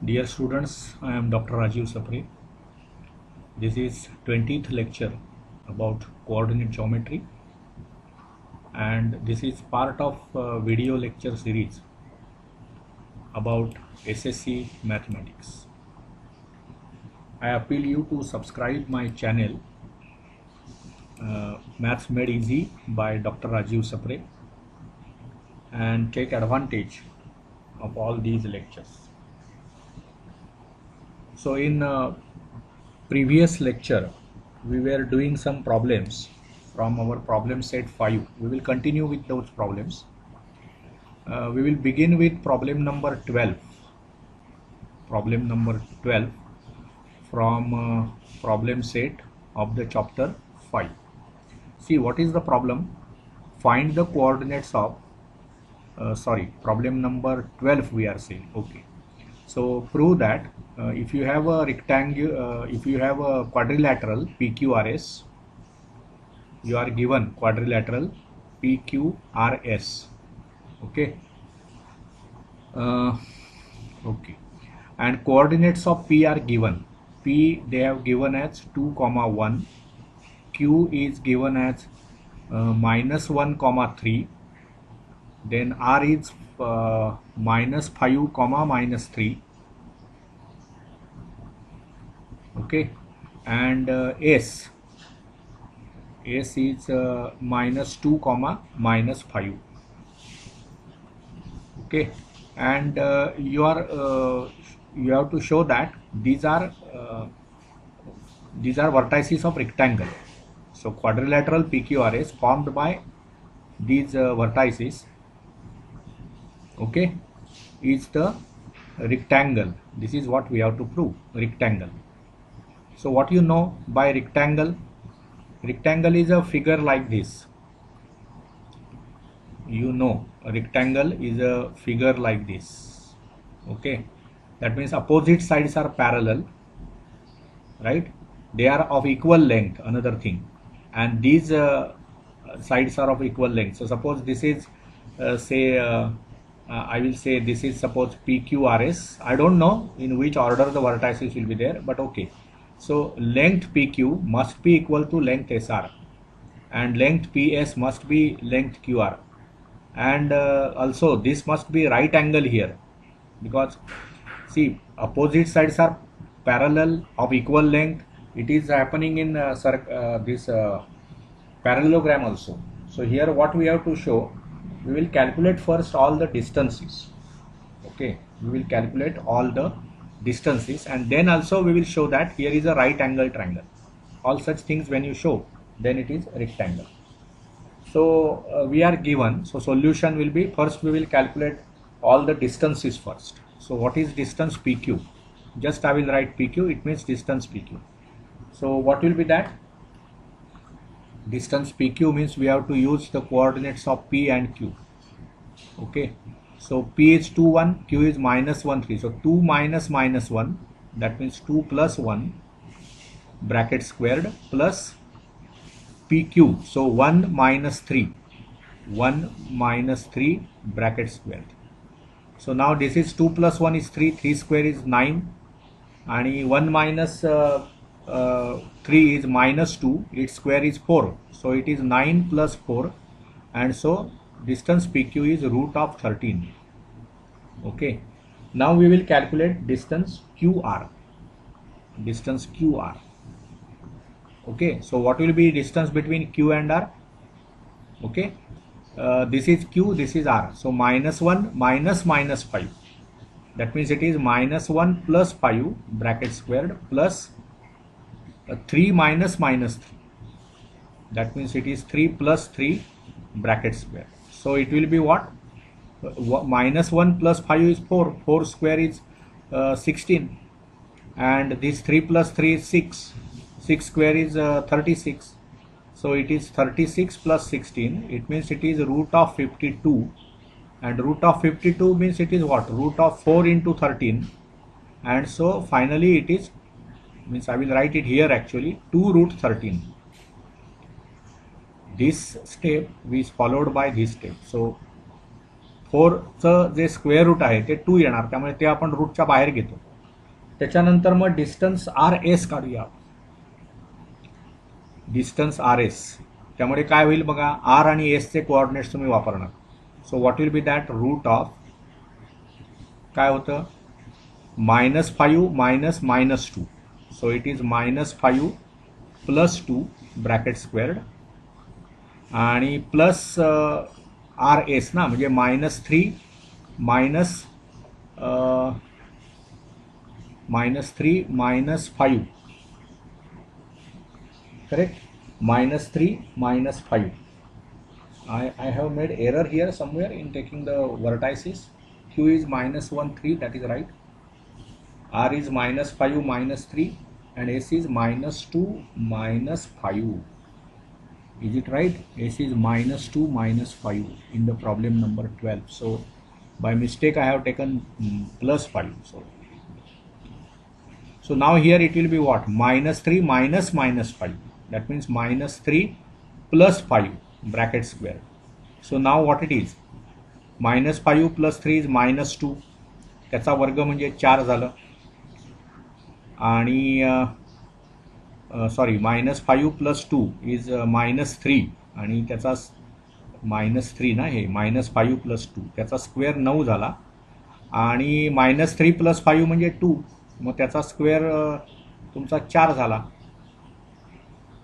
Dear students, I am Dr. Rajiv Sapre. This is 20th lecture about coordinate geometry, and this is part of a video lecture series about SSC mathematics. I appeal you to subscribe my channel Maths Made Easy by Dr. Rajiv Sapre and take advantage of all these lectures. So in previous lecture we were doing some problems from our problem set 5. We will continue with those problems. We will begin with problem number 12. Problem number 12 from problem set of the chapter 5. See, what is the problem? Find the coordinates of problem number 12 we are saying. Okay, so prove that if you have a rectangle, if you have a quadrilateral PQRS, you are given quadrilateral PQRS. Okay, okay, and coordinates of P are given. P they have given as 2, 1. Q is given as -1, 3. Then R is -5, -3. Okay, and S is -2, -5. Okay, and you have to show that these are vertices of rectangle. So quadrilateral PQRS formed by these vertices, okay, is the rectangle. This is what we have to prove, rectangle. So what you know by rectangle? Rectangle is a figure like this. You know, a rectangle is a figure like this. Okay, that means opposite sides are parallel, right? They are of equal length, another thing, and these sides are of equal length. So suppose this is I will say this is suppose PQRS. I don't know in which order the vertices will be there, but okay. So length PQ must be equal to length SR, and length PS must be length QR, and also this must be right angle here, because see, opposite sides are parallel of equal length. It is happening in this parallelogram also. So here what we have to show, we will calculate first all the distances. Okay, we will calculate all the distances, and then also we will show that here is a right angle triangle. All such things when you show, then it is rectangle. So we are given, so solution will be, first we will calculate all the distances first. So what is distance PQ? Just I will write PQ, it means distance PQ. So what will be that? Distance PQ means we have to use the coordinates of P and Q. Okay, so P is 2, 1, Q is -1, 3. So 2 minus -1, that means 2 plus 1 bracket squared plus PQ. So 1 minus 3, 1 minus 3 bracket squared. So now this is 2 plus 1 is 3, 3 square is 9, and 1 minus 3 is -2, its square is 4. So it is 9 plus 4, and so distance PQ is root of 13. Okay, now we will calculate distance QR. Distance QR. Okay, so what will be distance between Q and R? Okay, this is Q, this is R. So -1 minus -5. That means it is -1 plus 5 bracket squared plus 3 minus -3. That means it is 3 plus 3 bracket square. So it will be what? -1 plus 5 is 4. 4 square is 16. And this 3 plus 3 is 6. 6 square is 36. So it is 36 plus 16. It means it is root of 52. And root of 52 means it is what? Root of 4 into 13. And so finally it is, means I will write it here actually, 2 root 13. This step is followed by this step. So 4चं जे square root आहे ते 2 येणार, त्यामुळे ते आपण रूटच्या बाहेर घेतो. त्याच्यानंतर मग डिस्टन्स आर एस काढूया, डिस्टन्स आर एस. त्यामुळे काय होईल बघा, आर आणि एसचे कोऑर्डिनेट्स तुम्ही वापरणार. So what will be that, root of काय होतं, -5 minus -2. So it is -5 plus 2 bracket squared आणि प्लस आर एस ना, म्हणजे -3 minus -3 minus 5, correct, -3 minus 5. I have made error here somewhere in taking the vertices. Q is -1 3, that is right. R is -5 minus 3 and S is -2 minus 5. Is it right? S is -2 minus 5 in the problem number 12. So by mistake I have taken +5. So now here it will be what, -3 minus -5. That means -3 plus 5 bracket square. So now what it is, -5 plus 3 is -2, त्याचा वर्ग म्हणजे 4 झालं. आणि sorry, -5 plus 2 is -3 आणि त्याचा -3 ना, हे -5 plus 2 त्याचा square 9 झाला. आणि -3 plus 5 म्हणजे 2, मग त्याचा स्क्वेअर तुमचा 4 झाला,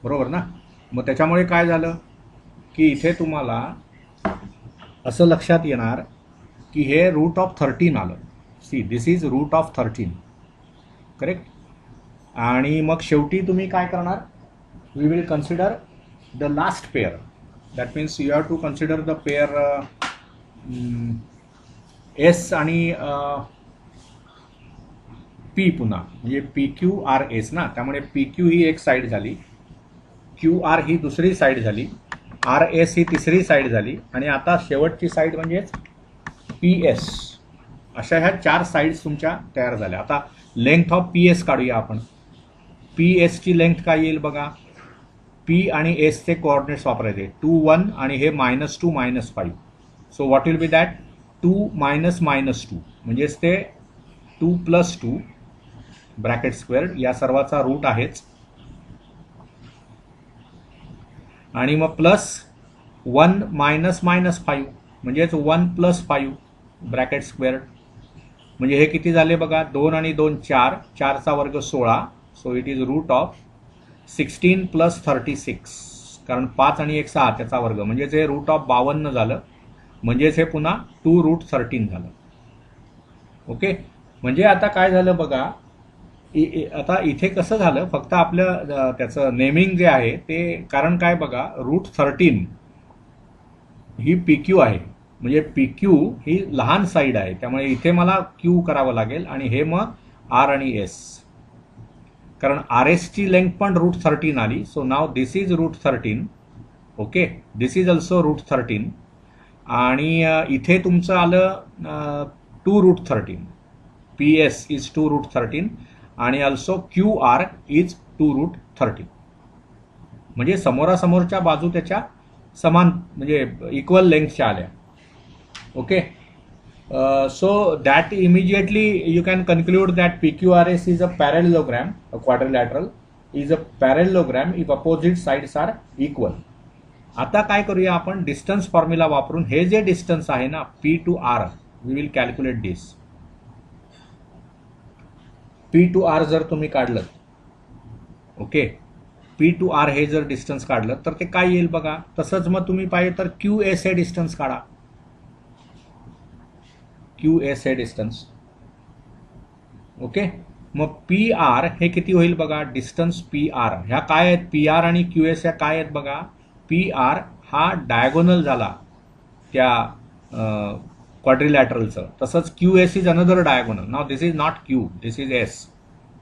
बरोबर ना. मग त्याच्यामुळे काय झालं की इथे तुम्हाला असं लक्षात येणार की हे रूट ऑफ 13 आलं. See, this is root of 13, correct. आणि मग शेवटी तुम्ही काय करणार, we will consider the last pair. That means you have to consider the pair S आणि पी पुन्हा, म्हणजे PQRS ना. त्यामुळे PQ ही एक साईड झाली, QR ही दुसरी साईड झाली, RS ही तिसरी साईड झाली, आणि आता शेवटची साईड म्हणजेच PS. अशा ह्या 4 साईड्स तुमच्या तयार झाल्या. आता लेंथ ऑफ PS काढूया आपण. PS ची लेंथ काय येईल बघा, P आणि S चे कोऑर्डिनेट्स वापरायचे, 2 1 आणि हे -2 -5. सो what will be that, 2 minus -2 म्हणजेच ते 2 + 2 ब्रॅकेट स्क्वेअर्ड, या सर्वाचा रूट आहेच. आणि मग +1 मायनस -5 म्हणजेच 1 + 5 ब्रॅकेट स्क्वेअर्ड. म्हणजे हे किती झाले बघा, 2 आणि 2 4, 4चा वर्ग 16. So it is root of 16 + 36, कारण 5 आणि 1 6 त्याचा वर्ग, म्हणजेच हे रूट ऑफ 52 झालं. म्हणजेच हे पुन्हा 2√13 झालं. ओके, म्हणजे आता काय झालं बघा, आता इथे कसं झालं, फक्त आपलं त्याचं नेमिंग जे आहे ते, कारण काय बघा, √13 ही PQ आहे, म्हणजे PQ ही लहान साईड आहे, त्यामुळे इथे मला Q करावं लागेल आणि हे मग R आणि S, कारण RS ची लेंथ पण √13 आली. So now this is √13. Okay, this is also √13. आणि इथे तुमचं आलं 2√13. PS इज 2√13 आणि ऑल्सो QR इज 2√13. म्हणजे समोरासमोरच्या बाजू त्याच्या समान, म्हणजे इक्वल लेंथच्या आल्या. Okay, so that immediately you can conclude that PQRS is a parallelogram, a quadrilateral is a parallelogram if opposite sides are equal. आता काय करूया आपण, डिस्टन्स फॉर्म्युला वापरून हे जे डिस्टन्स आहे ना, P to R, we will calculate this. P to R जर तुम्ही काढलं, ओके, P to R हे जर डिस्टन्स काढलं तर ते काय येईल बघा. तसंच मग तुम्ही पाहिजे तर QS हे डिस्टन्स काढा, QS हे डिस्टन्स. ओके, मग PR हे किती होईल बघा, डिस्टन्स PR ह्या काय आहेत, PR आणि QS ह्या काय आहेत बघा. PR हा डायगोनल झाला त्या क्वाड्रिलॅटरलचं, तसंच QS is another diagonal. Now this is not Q, this is S,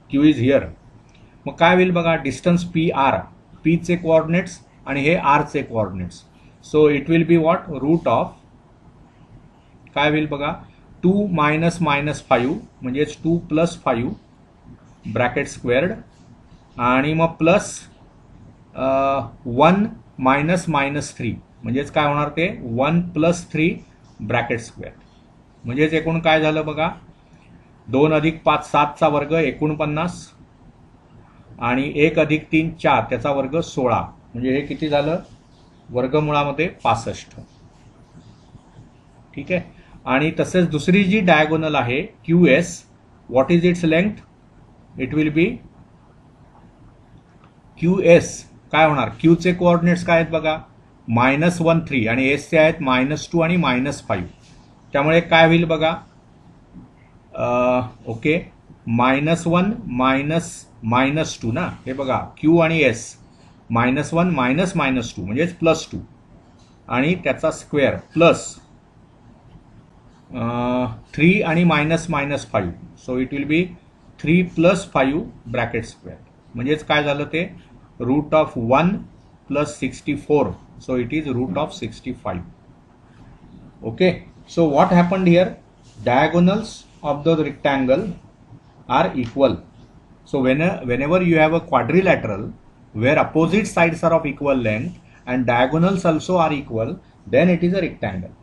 Q is here. मग काय होईल बघा, डिस्टन्स PR, P चे कोऑर्डिनेट्स आणि हे R चे coordinates. So it will be what, root of काय होईल बघा, 2 मायनस -5 म्हणजेच 2 + 5 ब्रॅकेट स्क्वेअर्ड, आणि मग प्लस 1 - -3 म्हणजेच काय होणार ते 1 + 3 ब्रॅकेट स्क्वेअर. म्हणजेच एकूण काय झालं बघा, 2 अधिक 5 7चा वर्ग 49 आणि 1 अधिक 3 4 त्याचा वर्ग 16, म्हणजे हे किती झालं वर्गमुळामध्ये 65. ठीक आहे. आणि तसेच दुसरी जी डायगोनल आहे Q S, what is its length, it will B Q S काय होणार, क्यूचे कोऑर्डिनेट्स काय आहेत बघा -1 3 आणि एसचे आहेत -2 आणि -5. त्यामुळे काय होईल बघा, ओके -1 -2 ना, हे बघा क्यू आणि एस -1 -2 म्हणजेच +2 आणि त्याचा स्क्वेअर प्लस 3 आणि -5, सो it will B 3 + 5 bracket square, म्हणजेच काय झालं ते √1 + 64, so it is √65. Okay, so what happened here, diagonals of the rectangle are equal. So whenever you have a quadrilateral where opposite sides are of equal length and diagonals also are equal, then it is a rectangle.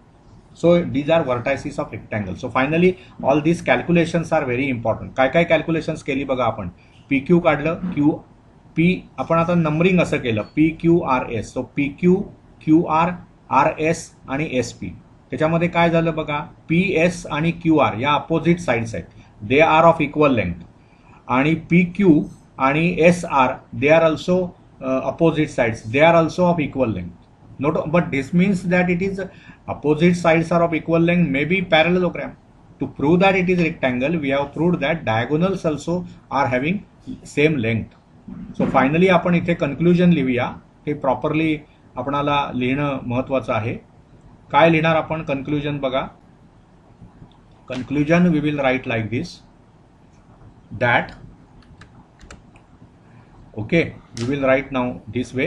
So these are vertices of rectangle. So finally all these calculations are very important. काय काय calculations केली बघा आपण, PQ काढलं, Q P आपण आता numbering असं केलं PQRS, सो PQ QR RS आणि SP. त्याच्यामध्ये काय झालं बघा, PS आणि QR या अपोजिट साइड्स आहेत, they are of equal length, आणि PQ आणि SR they are also opposite sides, they are also of equal length. Not, but this means that it is opposite sides are of equal length, may be parallelogram. To prove that it is rectangle, we have proved that diagonals also are having same length. So finally आपण इथे conclusion लिहूया, हे properly आपणाला लिहिणं महत्वाचं आहे. काय लिहिणार आपण कन्क्लुजन बघा, conclusion we will write like this, that okay, we will write now this way.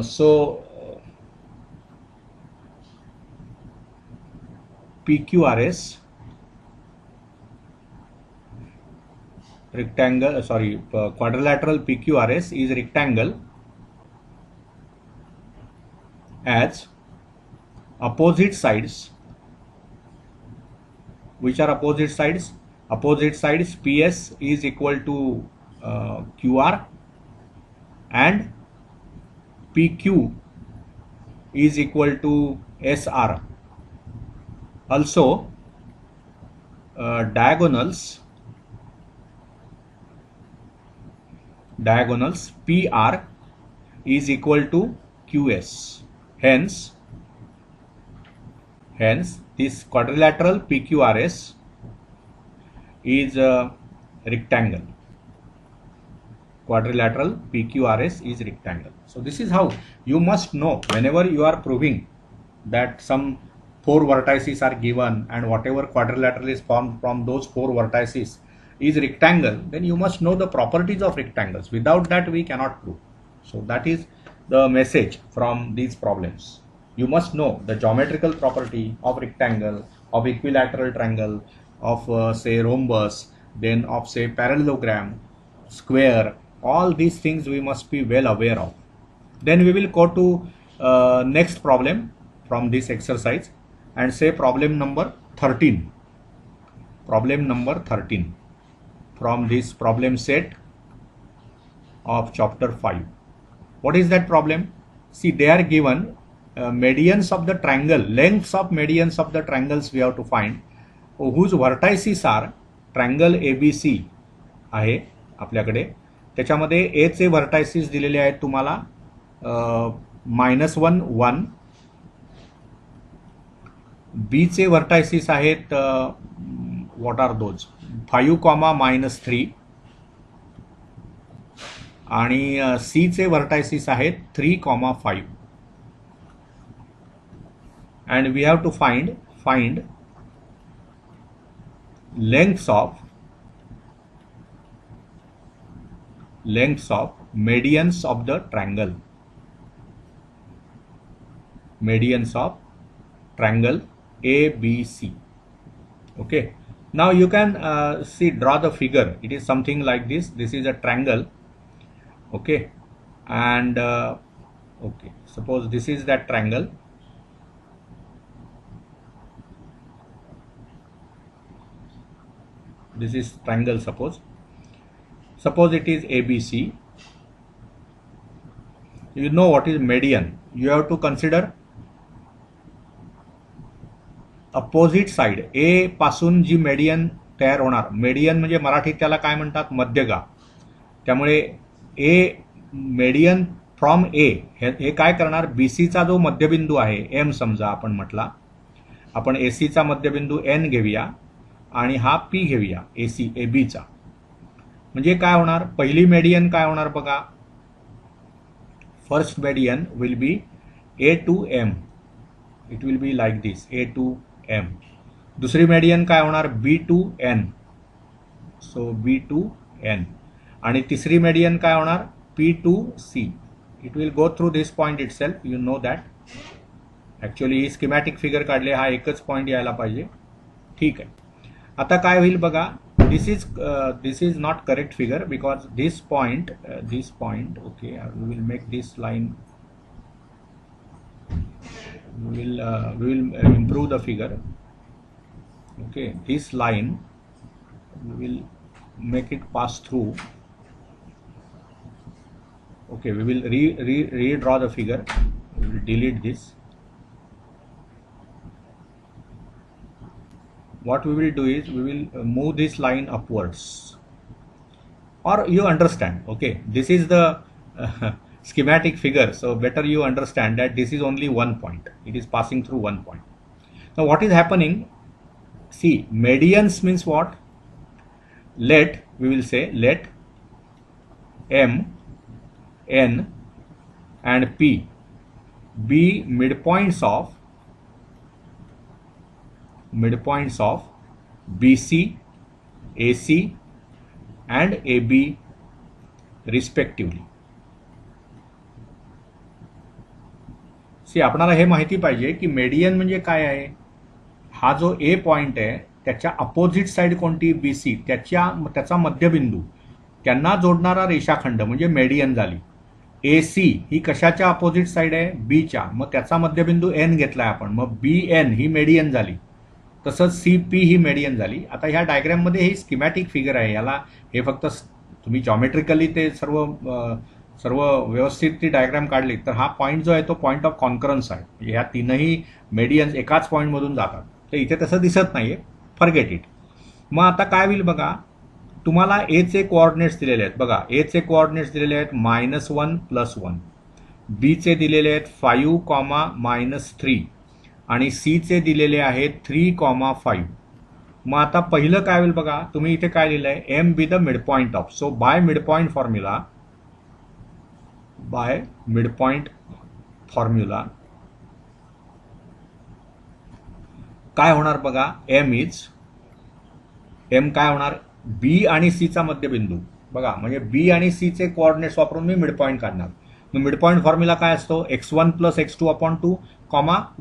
So PQRS rectangle, quadrilateral PQRS is rectangle as opposite sides, which are opposite sides, opposite sides PS is equal to QR and PQ is equal to SR. Also diagonals PR is equal to QS. Hence this quadrilateral PQRS is a rectangle. Quadrilateral PQRS is rectangle. So this is how you must know whenever you are proving that some 4 vertices are given and whatever quadrilateral is formed from those 4 vertices is rectangle, then you must know the properties of rectangles. Without that we cannot prove. So that is the message from these problems. You must know the geometrical property of rectangle, of equilateral triangle, of say rhombus, then of say parallelogram, square. All these things we must be well aware of. Then we will go to next problem from this exercise and say problem number 13. Problem number 13 from this problem set of chapter 5. What is that problem? See, they are given medians of the triangle, lengths of medians of the triangles we have to find, whose vertices are triangle ABC आहे आपल्याकडे. त्याच्यामध्ये ए चे वर्टायसिस दिलेले आहेत तुम्हाला -1 1, B चे वर्टायसिस आहेत what are those 5, -3 आणि सी चे वर्टायसिस आहेत 3, 5. and we have to find lengths of medians of the triangle, medians of triangle ABC. Okay, now you can see, draw the figure. It is something like this. This is a triangle. Okay, and okay, suppose this is that triangle. This is triangle, suppose it is ABC. You know what is median. You have to consider opposite side. A पासून G median तयार होणार, median म्हणजे मराठीत त्याला काय म्हणतात, मध्यगा. त्यामुळे ए median from ए हे काय करणार, बीसीचा जो मध्यबिंदू आहे एम समजा आपण म्हटला, आपण एसीचा मध्यबिंदू एन घेऊया आणि हा पी घेऊया एसी ए बीचा. म्हणजे काय होणार, पहिली मेडियन काय होणार बघा, first median will be A to M. It will be like this, A to M. दुसरी मेडियन काय होणार, B to N. So B to N. आणि तिसरी मेडियन काय होणार, P to C. It will go through this point itself. You know that. Actually ही schematic figure काढले, हा एकच पॉईंट यायला पाहिजे. ठीक आहे. आता काय होईल बघा, this is not correct figure because this point okay, we will make this line, we will improve the figure. Okay, this line we will make it pass through. Okay, we will redraw the figure. We will delete this. What we will do is we will move this line upwards, or you understand. Okay, this is the schematic figure, so better you understand that this is only one point. It is passing through one point. Now what is happening, see, medians means what, we will say let M, N and P be midpoints of BC, AC and AB respectively. सी आपणाला हे माहिती पाहिजे की median म्हणजे काय आहे. हा जो ए point आहे त्याच्या अपोजिट साइड कोणती, बीसी, त्याचा मध्यबिंदू, त्यांना जोडणारा रेषाखंड म्हणजे मेडियन झाली. एसी ही कशाच्या अपोजिट साइड आहे, बीच्या, मग त्याचा मध्यबिंदू एन घेतलाय आपण, मग बी एन ही मेडियन झाली. तसंच सी पी ही मेडियन झाली. आता ह्या डायग्राममध्ये ही स्कीमॅटिक फिगर आहे, याला हे फक्त तुम्ही जॉमेट्रिकली ते सर्व व्यवस्थित ती डायग्राम काढली तर हा पॉईंट जो आहे तो पॉईंट ऑफ कॉन्करन्स आहे. म्हणजे ह्या तीनही मेडियन्स एकाच पॉईंटमधून जातात. तर इथे तसं दिसत नाहीये, फॉरगेट इट. मग आता काय होईल बघा, तुम्हाला एचे कोऑर्डिनेट्स दिलेले आहेत. बघा एचे कोऑर्डिनेट्स दिलेले आहेत -1 +1, बीचे दिलेले आहेत 5, -3 आणि सीचे दिलेले आहेत 3, 5. मग आता पहिलं काय होईल बघा, तुम्ही इथे काय लिहिलं आहे, M be the mid point of. So by mid point formula काय होणार बघा, एम काय होणार, बी आणि सीचा मध्यबिंदू. बघा म्हणजे बी आणि सीचे कोऑर्डिनेट्स वापरून मी मिड पॉईंट काढणार. मग मिड पॉईंट फॉर्म्युला काय असतो, x1 + x2/2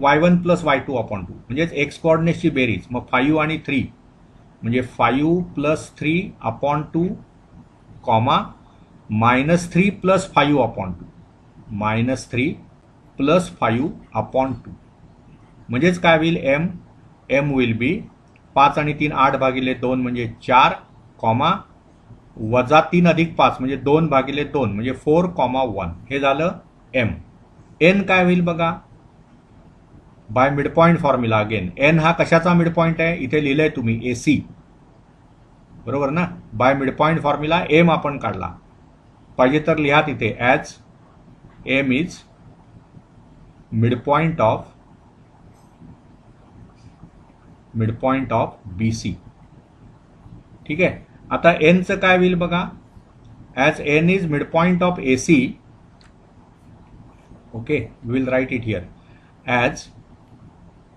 y1 + y2/2 म्हणजेच एक्स कोऑर्डिनेट्सची बेरीज. मग 5 आणि 3 म्हणजे 5 + 3/2 -3 + 5/2 -3 + 5/2 म्हणजेच काय होईल, एम विल बी 5 आणि 3 8/2 म्हणजे 4, -3 + 5 म्हणजे 2/2 म्हणजे 4, 1 हे झालं एम. एन काय होईल बघा, by mid point formula again, N हा कशाचा मिड पॉईंट आहे, इथे लिहिलंय तुम्ही एसी, बरोबर ना. By mid point formula M आपण काढला, पाहिजे तर लिहा तिथे as M is mid point of BC. ठीक आहे. आता एनचं काय होईल बघा, as N is mid point of AC. Okay, we will write it here as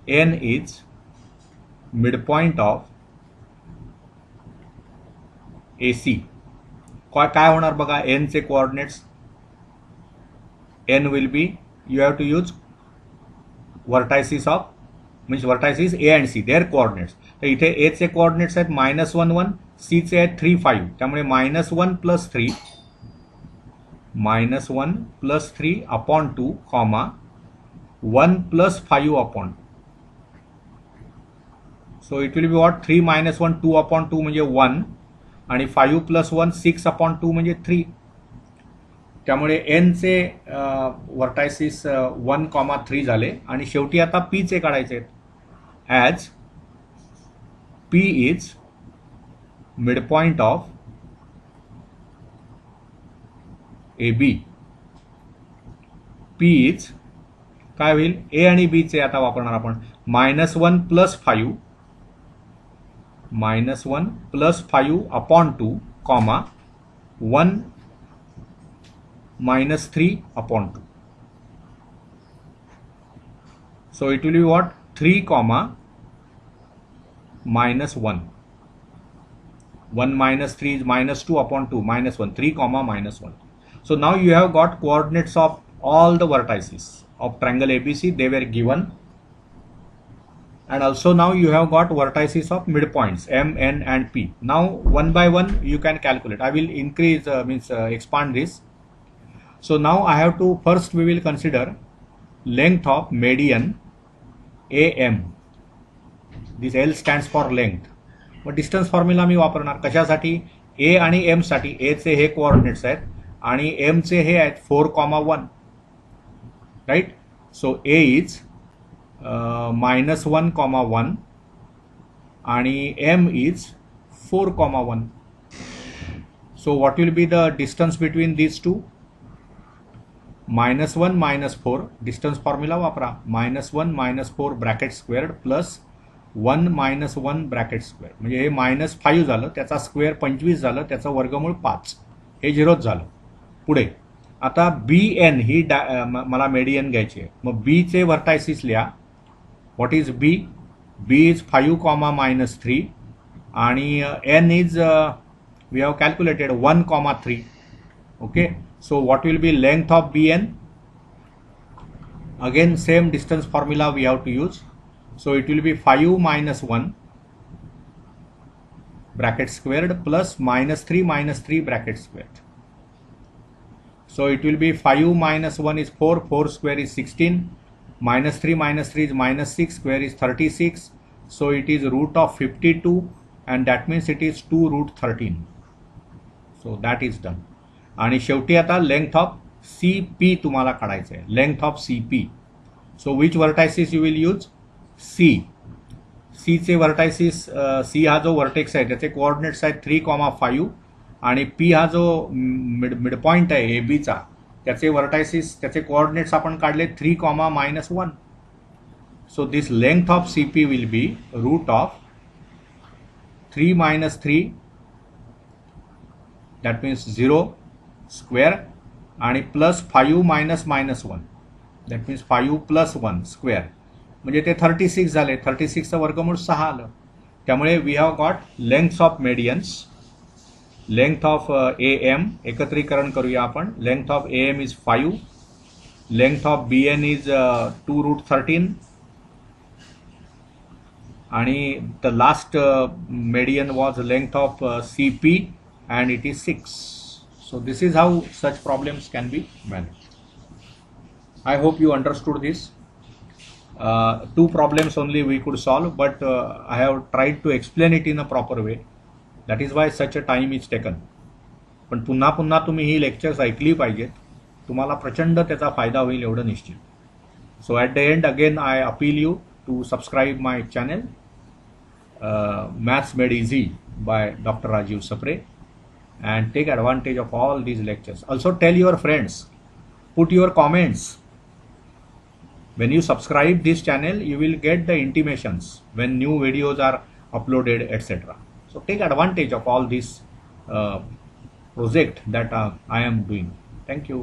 N is mid point of AC. काय होणार बघा, एनचे coordinates, N will be, you have to use vertices of, means vertices A and C, their coordinates. तर इथे एचे coordinates आहेत -1, 1, सीचे आहेत 3, 5. त्यामुळे -1 + 3 -1 + 3/2 1 + 5/2. So it will be what? 3 minus 1, 2 upon 2 म्हणजे 1 आणि 5 plus 1, 6 upon 2 म्हणजे 3. त्यामुळे n चे वर्टायसिस 1,3 झाले आणि शेवटी आता p चे काढायचे आहेत. As p is midpoint of AB. p is काय होईल? a आणि b चे आता वापरणार आपण. -1 + 5 -1 + 5 upon 2, 1 -3 upon 2. So it will be what? 3, -1. 1 minus 3 is -2 upon 2, -1, 3, -1. So now you have got coordinates of all the vertices of triangle ABC. They were given, and also now you have got vertices of midpoints M, N and P. Now one by one you can calculate. I will increase expand this. So now I have to, first we will consider length of median AM. This L stands for length. मग distance formula मी वापरणार कशासाठी? ए आणि M साठी. ए चे हे coordinates आहेत आणि M चे हे आहेत 4,1, राईट. सो ए इज -1,1 आणि M is 4,1. So what will be the distance between these two? -1 - 4. Distance formula वापरा. -1 - 4 bracket squared plus 1 - 1 bracket square. म्हणजे हे -5 झालं, त्याचा स्क्वेअर 25 झालं, त्याचं वर्गमूळ 5. हे 0च झालं. पुढे आता BN ही मला मेडियन घ्यायची आहे. मग बी चे व्हर्टायसिस लिहा. What is B? B is 5, -3 आणि N इज we have calculated 1,3. Okay. So what will be length of BN? Again same distance formula we have to use. So it will be 5 - 1 bracket squared plus -3 bracket squared. So it will be 5 - 1 is 4, 4 square is 16, -3 is -6, square is 36. So it is root of 52 and that means it is 2 root 13. So that is done. आणि शेवटी आता length of CP तुम्हाला काढायचं आहे. Length of CP. So which vertices you will use? सी चे व्हर्टायसिस, सी हा जो vertex आहे त्याचे कोऑर्डिनेट्स आहेत 3,5 आणि पी हा जो मिडपॉइंट आहे एबीचा त्याचे व्हर्टायसिस त्याचे कोऑर्डिनेट्स आपण काढले 3, -1. So this length of CP will be root of 3 - 3 that means 0 square आणि प्लस 5 - -1 दॅट मीन्स 5 + 1 स्क्वेअर म्हणजे ते 36 झाले. 36चं वर्गमूळ 6 आलं. त्यामुळे we have got lengths of medians. Length of AM एकत्रीकरण करूया आपण. Length of AM is 5, length of BN is 2 root 13 आणि the last median was length of CP and it is 6. So this is how such problems can be managed. I hope you understood this. 2 problems only we could solve, but I have tried to explain it in a proper way. That is why such a time is taken. पण पुन्हा पुन्हा तुम्ही ही lectures ऐकली पाहिजेत. तुम्हाला प्रचंड त्याचा फायदा होईल एवढं निश्चित. So at the end again I appeal you to subscribe my channel Maths Made Easy by Dr. Rajiv Sapre and take advantage of all these lectures. Also tell your friends, put your comments. When you subscribe this channel, you will get the intimations when new videos are uploaded, etc. So take advantage of all this project that I am doing. Thank you.